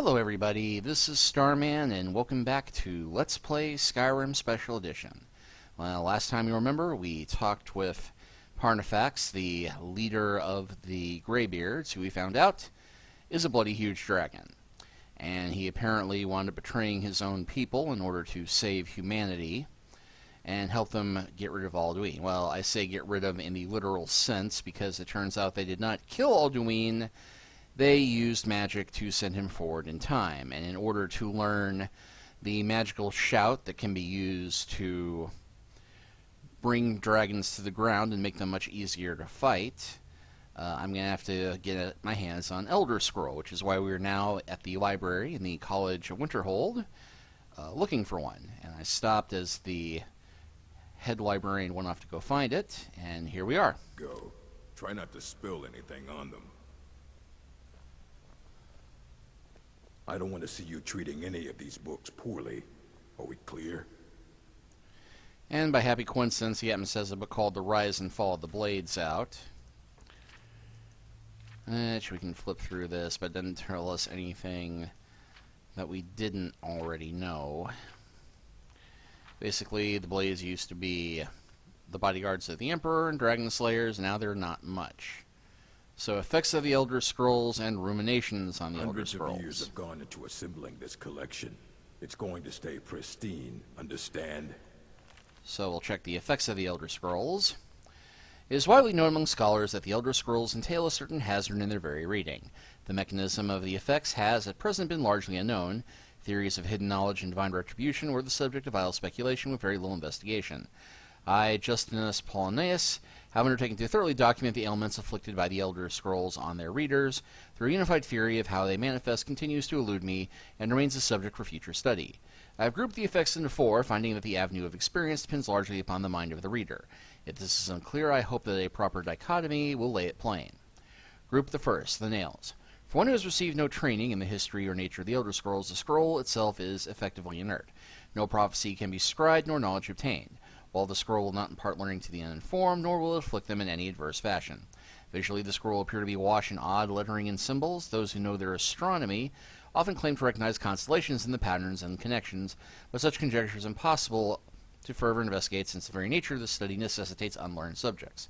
Hello everybody, this is Starman and welcome back to Let's Play Skyrim Special Edition. Well, last time you remember we talked with Parnifax, the leader of the Greybeards, who we found out is a bloody huge dragon. And he apparently wound up betraying his own people in order to save humanity and help them get rid of Alduin. Well, I say get rid of in the literal sense because it turns out they did not kill Alduin. They used magic to send him forward in time, and in order to learn the magical shout that can be used to bring dragons to the ground and make them much easier to fight, I'm going to have to get my hands on Elder Scroll, which is why we're now at the library in the College of Winterhold looking for one. And I stopped as the head librarian went off to go find it, and here we are. Go. Try not to spill anything on them. I don't want to see you treating any of these books poorly. Are we clear? And by happy coincidence, he happens to have a book called The Rise and Fall of the Blades out. Which we can flip through this, but it doesn't tell us anything that we didn't already know. Basically, the Blades used to be the bodyguards of the Emperor and Dragon Slayers, and now they're not much. So, effects of the Elder Scrolls and ruminations on the Elder Scrolls. Hundreds of years have gone into assembling this collection. It's going to stay pristine, understand? So, we'll check the effects of the Elder Scrolls. It is widely known among scholars that the Elder Scrolls entail a certain hazard in their very reading. The mechanism of the effects has, at present, been largely unknown. Theories of hidden knowledge and divine retribution were the subject of idle speculation with very little investigation. I, Justinus Paulinus, have undertaken to thoroughly document the ailments afflicted by the Elder Scrolls on their readers. Their unified theory of how they manifest continues to elude me and remains a subject for future study. I have grouped the effects into four, finding that the avenue of experience depends largely upon the mind of the reader. If this is unclear, I hope that a proper dichotomy will lay it plain. Group the first, the nails. For one who has received no training in the history or nature of the Elder Scrolls, the scroll itself is effectively inert. No prophecy can be scribed, nor knowledge obtained. While the scroll will not impart learning to the uninformed, nor will it afflict them in any adverse fashion. Visually, the scroll will appear to be awash in odd lettering and symbols. Those who know their astronomy often claim to recognize constellations in the patterns and connections, but such conjecture is impossible to further investigate since the very nature of the study necessitates unlearned subjects.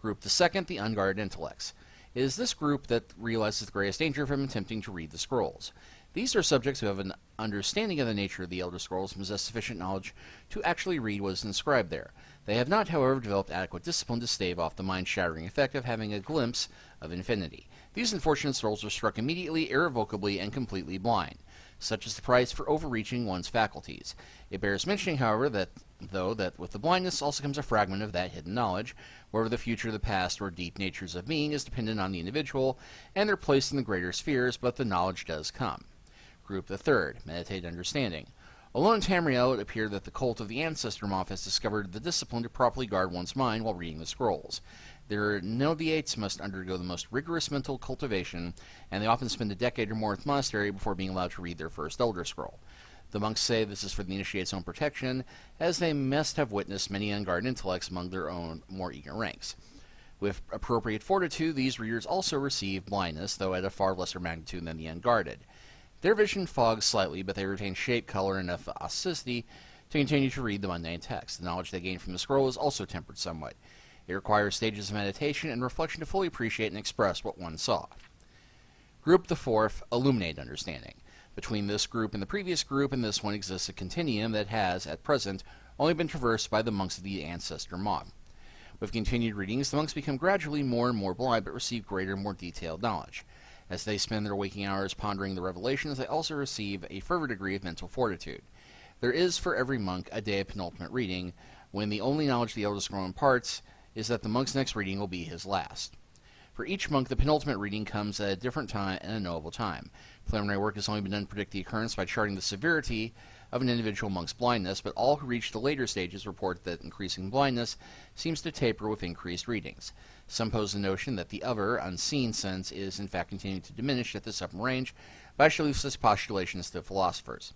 Group the second, the unguarded intellects. It is this group that realizes the greatest danger from attempting to read the scrolls. These are subjects who have an understanding of the nature of the Elder Scrolls and possess sufficient knowledge to actually read what is inscribed there. They have not, however, developed adequate discipline to stave off the mind-shattering effect of having a glimpse of infinity. These unfortunate souls are struck immediately, irrevocably, and completely blind. Such is the price for overreaching one's faculties. It bears mentioning, however, that with the blindness also comes a fragment of that hidden knowledge, wherever the future, the past, or deep natures of being is dependent on the individual, and they're placed in the greater spheres, but the knowledge does come. Group the third, meditated understanding. Alone in Tamriel, it appeared that the cult of the Ancestor Moth has discovered the discipline to properly guard one's mind while reading the scrolls. Their noviates must undergo the most rigorous mental cultivation, and they often spend a decade or more at the monastery before being allowed to read their first Elder Scroll. The monks say this is for the initiate's own protection, as they must have witnessed many unguarded intellects among their own more eager ranks. With appropriate fortitude, these readers also receive blindness, though at a far lesser magnitude than the unguarded. Their vision fogs slightly, but they retain shape, color, and enough acidity to continue to read the mundane text. The knowledge they gain from the scroll is also tempered somewhat. It requires stages of meditation and reflection to fully appreciate and express what one saw. Group the fourth, illuminated understanding. Between this group and the previous group and this one exists a continuum that has, at present, only been traversed by the monks of the Ancestor Moth. With continued readings, the monks become gradually more and more blind, but receive greater, more detailed knowledge. As they spend their waking hours pondering the revelations, they also receive a further degree of mental fortitude. There is, for every monk, a day of penultimate reading, when the only knowledge the Elder Scroll imparts is that the monk's next reading will be his last. For each monk, the penultimate reading comes at a different time and a knowable time. Preliminary work has only been done to predict the occurrence by charting the severity of an individual monk's blindness, but all who reach the later stages report that increasing blindness seems to taper with increased readings. Some pose the notion that the other, unseen sense is in fact continuing to diminish at this upper range, but I shall leave such postulations to philosophers.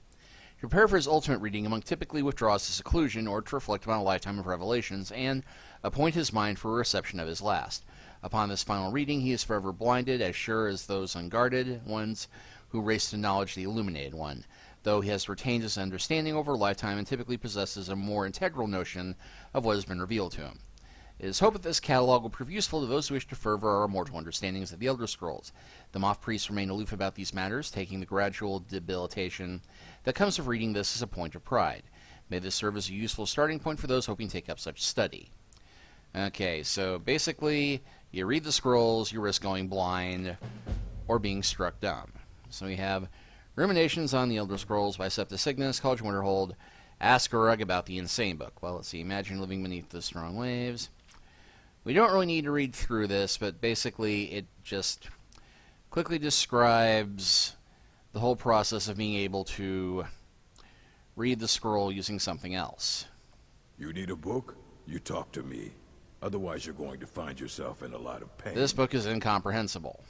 To prepare for his ultimate reading, a monk typically withdraws to seclusion or to reflect upon a lifetime of revelations and appoint his mind for a reception of his last. Upon this final reading, he is forever blinded, as sure as those unguarded ones who raised to knowledge the Illuminated One, though he has retained his understanding over a lifetime and typically possesses a more integral notion of what has been revealed to him. It is hoped that this catalog will prove useful to those who wish to further our immortal understandings of the Elder Scrolls. The Moth Priests remain aloof about these matters, taking the gradual debilitation that comes of reading this as a point of pride. May this serve as a useful starting point for those hoping to take up such study. Okay, so basically, you read the scrolls, you risk going blind or being struck dumb. So we have Ruminations on the Elder Scrolls by Septa Cygnus, College Winterhold. Ask Urug about the Insane Book. Well, let's see. Imagine living beneath the strong waves. We don't really need to read through this, but basically it just quickly describes the whole process of being able to read the scroll using something else. You need a book? You talk to me. Otherwise you're going to find yourself in a lot of pain. This book is incomprehensible.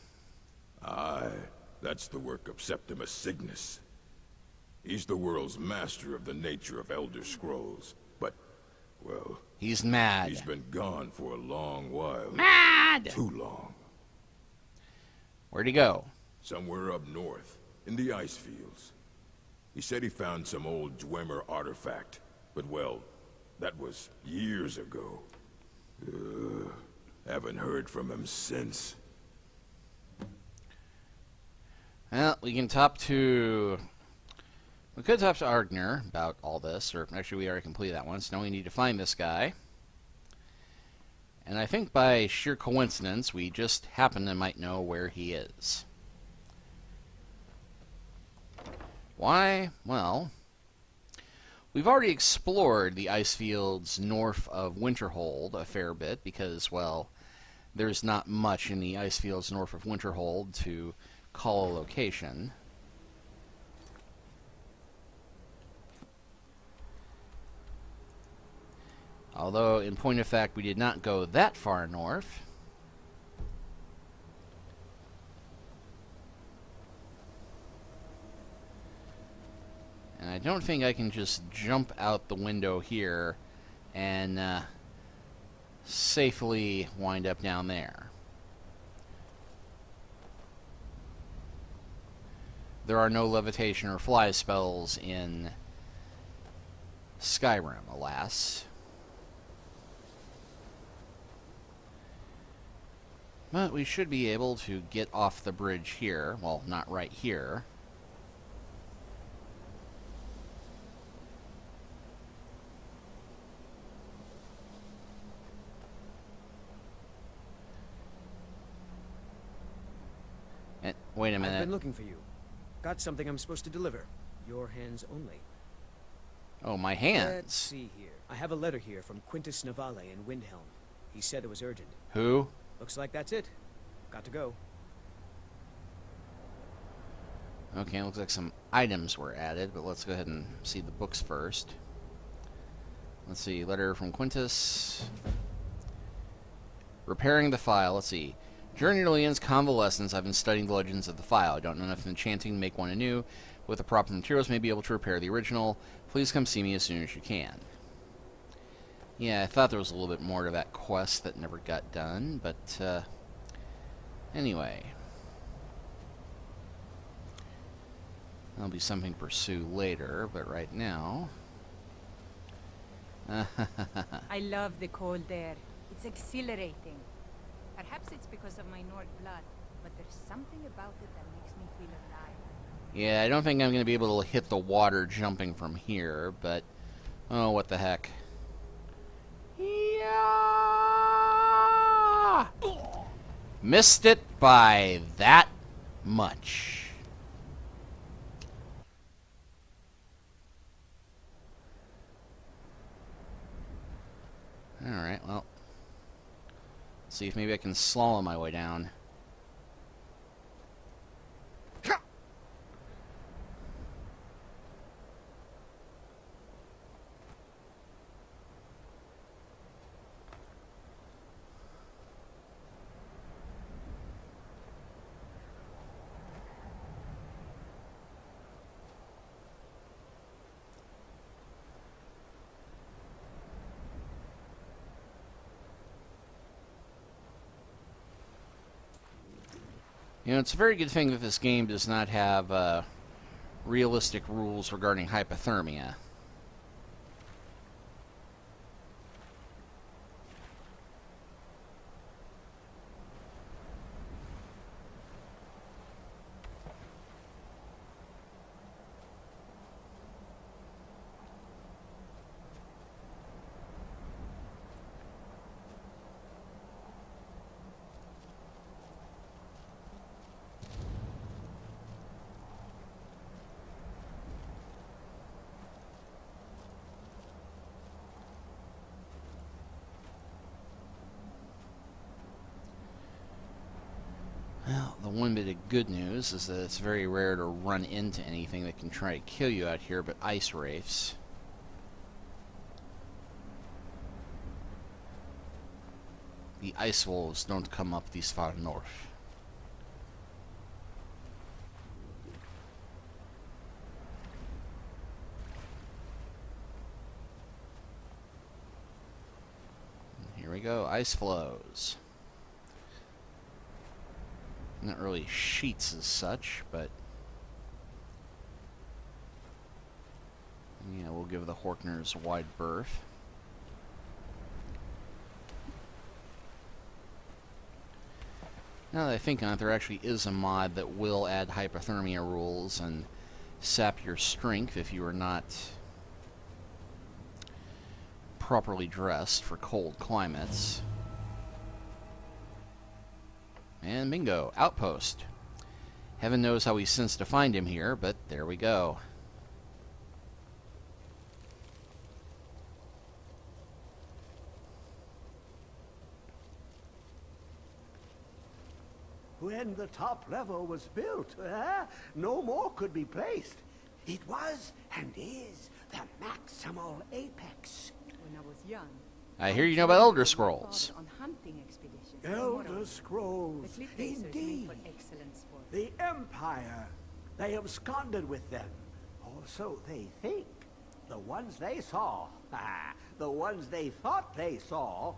Aye, that's the work of Septimus Cygnus. He's the world's master of the nature of Elder Scrolls. But, well... He's mad. He's been gone for a long while. Mad! Too long. Where'd he go? Somewhere up north, in the ice fields. He said he found some old Dwemer artifact, but well, that was years ago. Haven't heard from him since. Well, we could talk to Argner about all this, or actually we already completed that one, so now we need to find this guy. And I think by sheer coincidence, we just happen to might know where he is. Why? Well, we've already explored the ice fields north of Winterhold a fair bit, because, well, there's not much in the ice fields north of Winterhold to call a location. Although, in point of fact, we did not go that far north. And I don't think I can just jump out the window here and safely wind up down there. There are no levitation or fly spells in Skyrim, alas. But we should be able to get off the bridge here. Well, not right here. And, wait a minute. I've been looking for you. Got something I'm supposed to deliver. Your hands only. Oh, my hands. Let's see here. I have a letter here from Quintus Navale in Windhelm. He said it was urgent. Who? Looks like that's it. Got to go. Okay, looks like some items were added, but let's go ahead and see the books first. Let's see, letter from Quintus. Repairing the file, let's see. During Aurelian's convalescence, I've been studying the legends of the file. I don't know enough enchanting to make one anew. With the proper materials, may be able to repair the original. Please come see me as soon as you can. Yeah, I thought there was a little bit more to that quest that never got done, but, anyway. That'll be something to pursue later, but right now... I love the cold air. It's exhilarating. Perhaps it's because of my Nord blood, but there's something about it that makes me feel alive. Yeah, I don't think I'm going to be able to hit the water jumping from here, but... Oh, what the heck. Yeah! Missed it by that much. Alright, well. Let's see if maybe I can slalom my way down. You know, it's a very good thing that this game does not have realistic rules regarding hypothermia. Well, the one bit of good news is that it's very rare to run into anything that can try to kill you out here but ice wraiths. The ice wolves don't come up this far north. Here we go, ice flows. Not really sheets as such, but yeah, we'll give the Horkners a wide berth. Now that I think on it, there actually is a mod that will add hypothermia rules and sap your strength if you are not properly dressed for cold climates. And bingo, outpost. Heaven knows how we sensed to find him here, but there we go. When the top level was built, no more could be placed. It was and is the maximal apex. When I was young, I hear you know about Elder Scrolls. on hunting expeditions. Elder Scrolls, indeed. The Empire. They absconded with them. Or so they think. The ones they saw. The ones they thought they saw.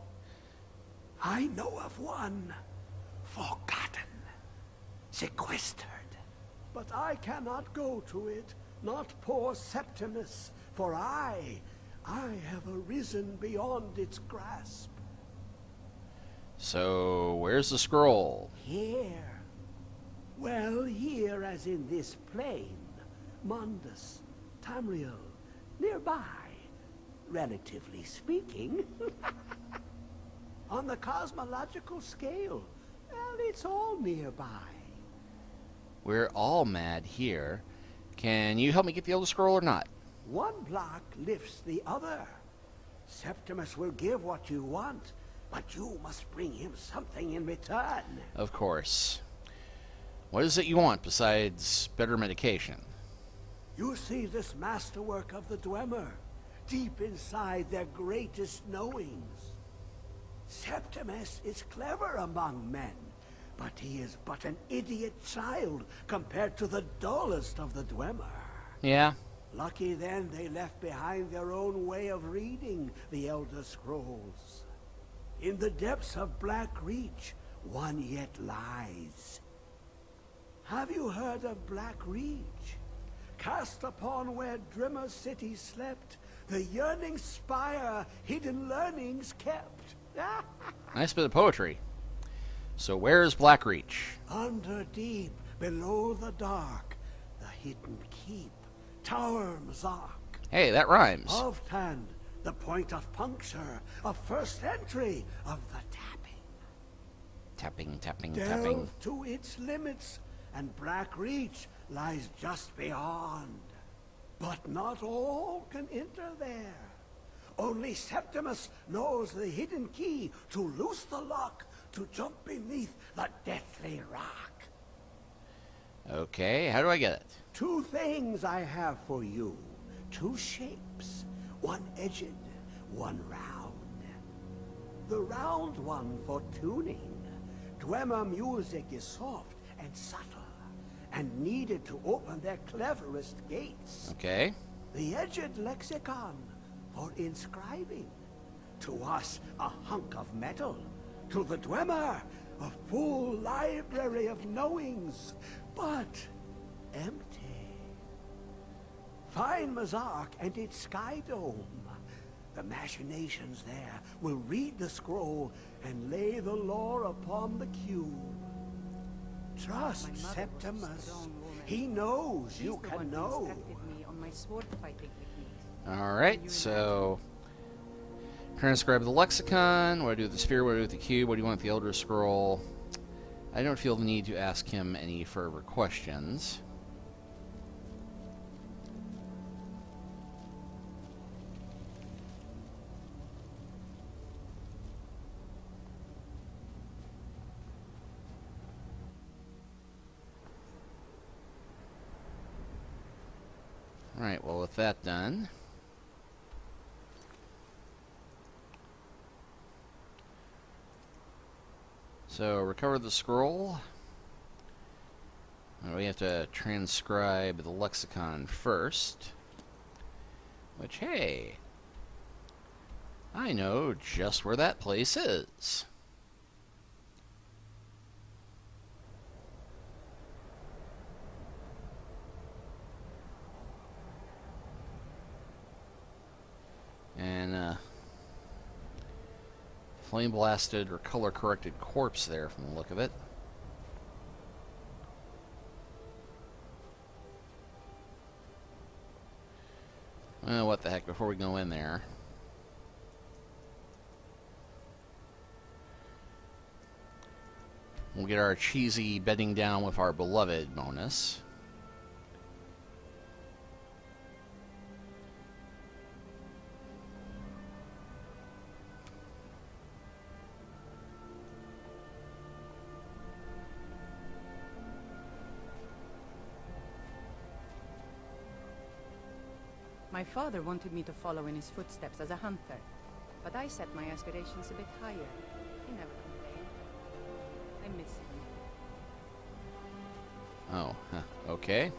I know of one. Forgotten. Sequestered. But I cannot go to it. Not poor Septimus. For I have arisen beyond its grasp. So, where's the scroll? Here. Well, here as in this plain. Mundus, Tamriel, nearby. Relatively speaking. On the cosmological scale, well, it's all nearby. We're all mad here. Can you help me get the Elder Scroll or not? One block lifts the other. Septimus will give what you want, but you must bring him something in return. Of course. What is it you want besides better medication? You see this masterwork of the Dwemer, deep inside their greatest knowings. Septimus is clever among men, but he is but an idiot child compared to the dullest of the Dwemer. Yeah. Lucky then they left behind their own way of reading the Elder Scrolls. In the depths of Black Reach, one yet lies. Have you heard of Black Reach? Cast upon where Drimmer City slept, the yearning spire hidden learnings kept. Nice bit of poetry. So where's Blackreach? Under deep, below the dark, the hidden keep, Tower Mzark. Hey, that rhymes. Ovtand, the point of puncture, of first entry of the tapping. Tapping, tapping, Delve tapping. to its limits, and Black Reach lies just beyond. But not all can enter there. Only Septimus knows the hidden key to loose the lock, to jump beneath the deathly rock. Okay, how do I get it? Two things I have for you. Two shapes. One edged, one round. The round one for tuning. Dwemer music is soft and subtle, and needed to open their cleverest gates. Okay. The edged lexicon for inscribing. To us, a hunk of metal. To the Dwemer, A full library of knowings, but empty. Find Mazark and its sky dome. The machinations there will read the scroll and lay the lore upon the cube. Trust Septimus. He knows you can know. Me on my sword fighting techniques. Alright, so transcribe the lexicon. What do I do with the sphere? What do I do with the cube? What do you want with the Elder Scroll? I don't feel the need to ask him any further questions. Alright, well, with that done, so recover the scroll. We have to transcribe the lexicon first, which, hey, I know just where that place is. And flame blasted or color corrected corpse there from the look of it. Well, what the heck, before we go in there, we'll get our cheesy bedding down with our beloved bonus. My father wanted me to follow in his footsteps as a hunter, but I set my aspirations a bit higher. He never complained. I miss him. Oh, okay.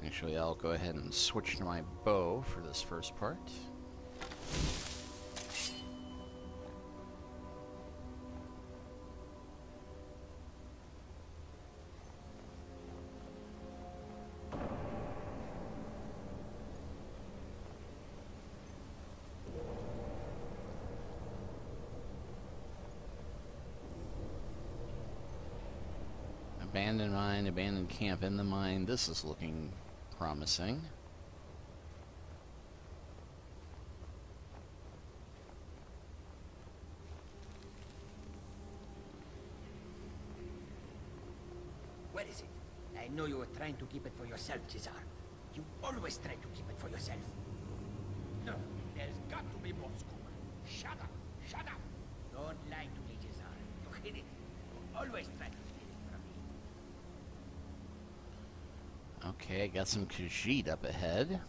Actually, I'll go ahead and switch to my bow for this first part. Abandoned mine, abandoned camp in the mine. This is looking promising. Where is it? I know you were trying to keep it for yourself, Cesar. You always try to keep it for yourself. No, there's got to be more scoop. Shut up! Shut up! Don't lie to me, Cesar. You hid it. You always try to steal it from me. Okay, got some Khajiit up ahead.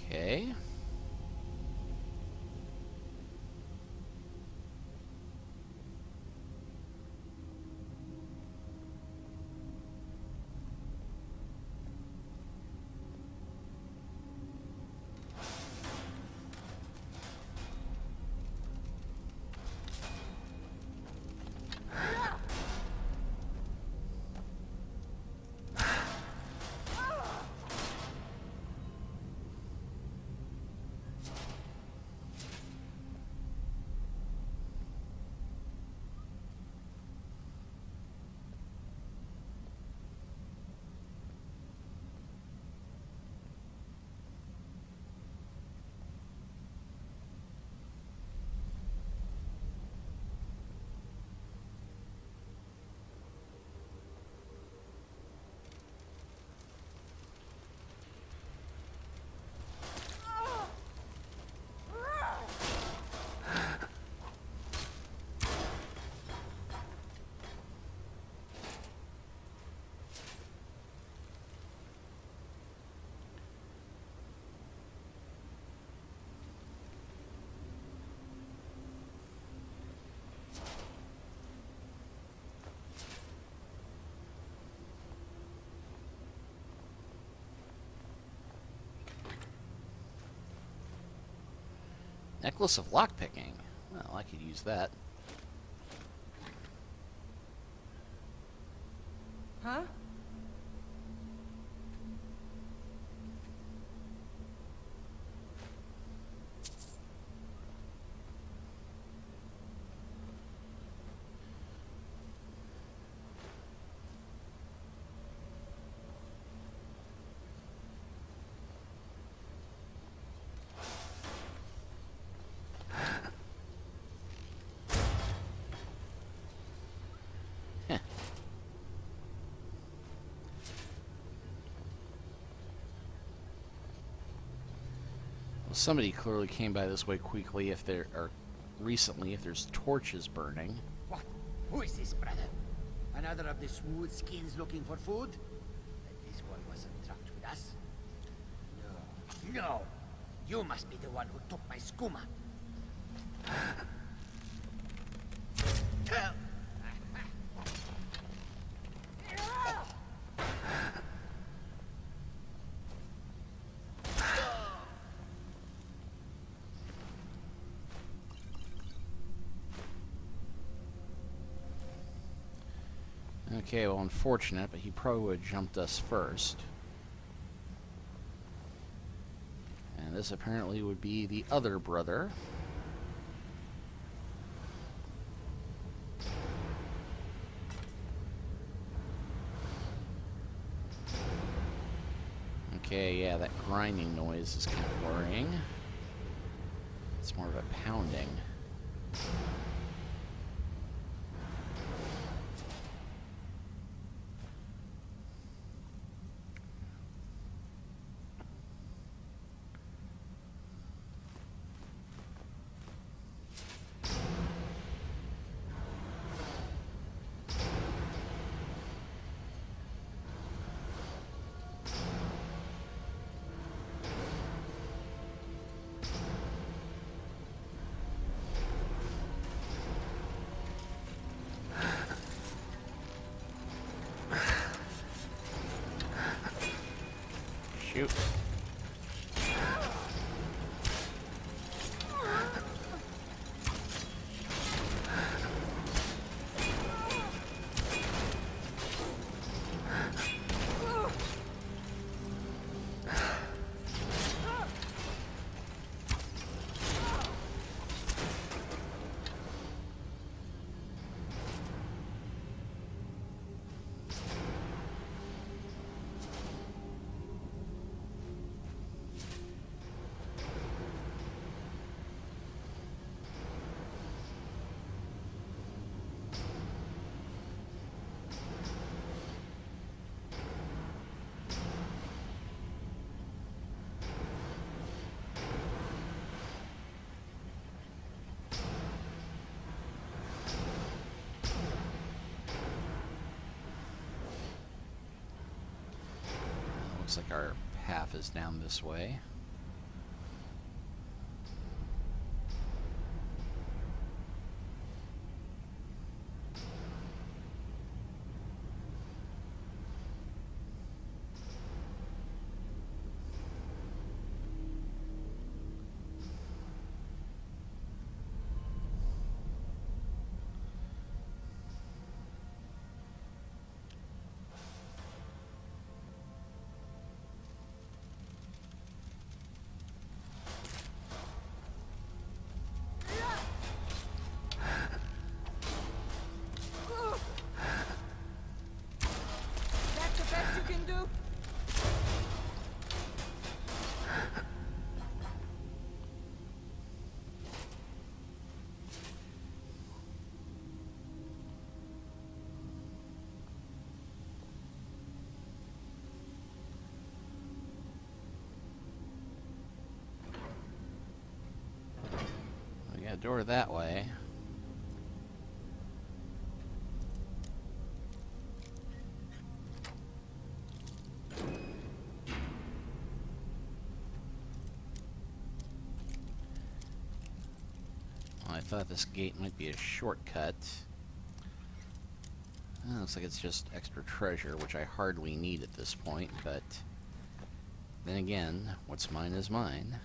Okay. Necklace of lockpicking. Well, I could use that. Huh? Somebody clearly came by this way quickly if there or recently if there's torches burning. What? Who is this, brother? Another of the smooth skins looking for food? But this one wasn't trapped with us. No. No! You must be the one who took my skooma. Okay, well, unfortunate, but he probably would have jumped us first. And this apparently would be the other brother. Okay, yeah, that grinding noise is kind of worrying. It's more of a pounding. Shoot. Looks like our path is down this way. a door that way. I thought this gate might be a shortcut. Looks like it's just extra treasure, which I hardly need at this point, but then again, what's mine is mine.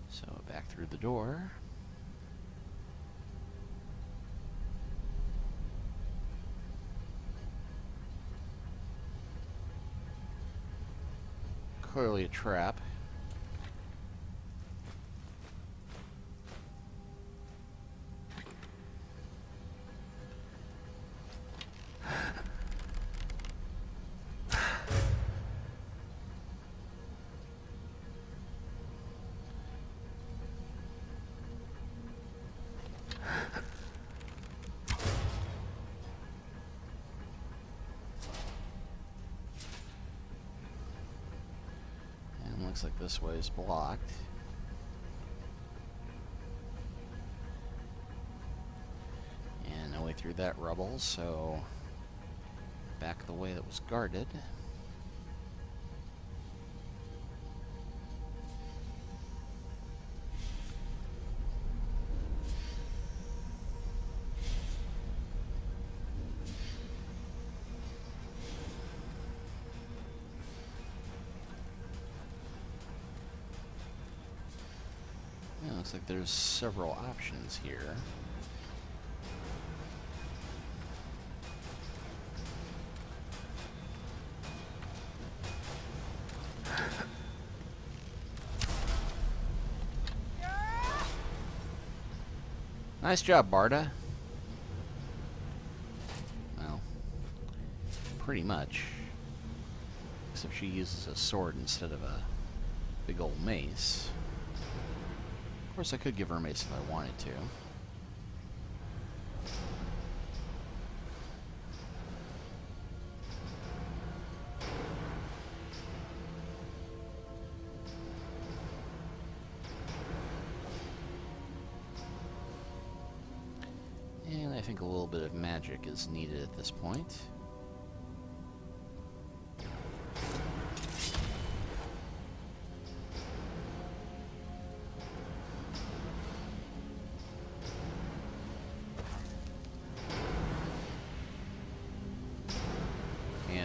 So back through the door. Clearly a trap. Looks like this way is blocked. And no way through that rubble, so back the way that was guarded. Looks like there's several options here. Nice job, Barda. Well, pretty much. Except she uses a sword instead of a big old mace. Of course, I could give her a mace if I wanted to. And I think a little bit of magic is needed at this point.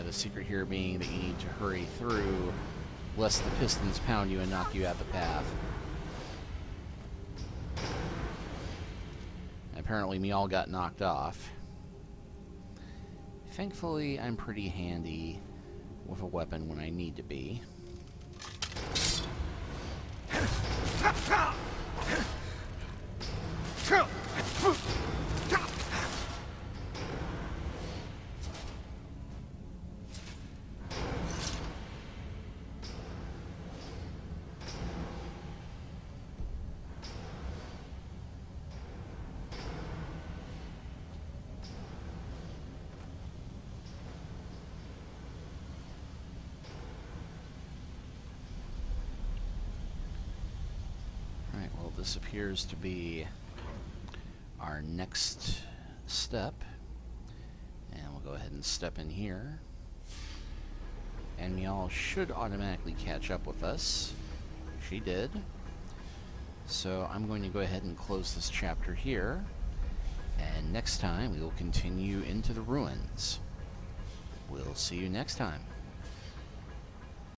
The secret here being that you need to hurry through lest the pistons pound you and knock you out the path. Apparently me all got knocked off. Thankfully, I'm pretty handy with a weapon when I need to be. This appears to be our next step, and we'll go ahead and step in here, and y'all should automatically catch up with us. She did. So I'm going to go ahead and close this chapter here, and next time we will continue into the ruins. We'll see you next time.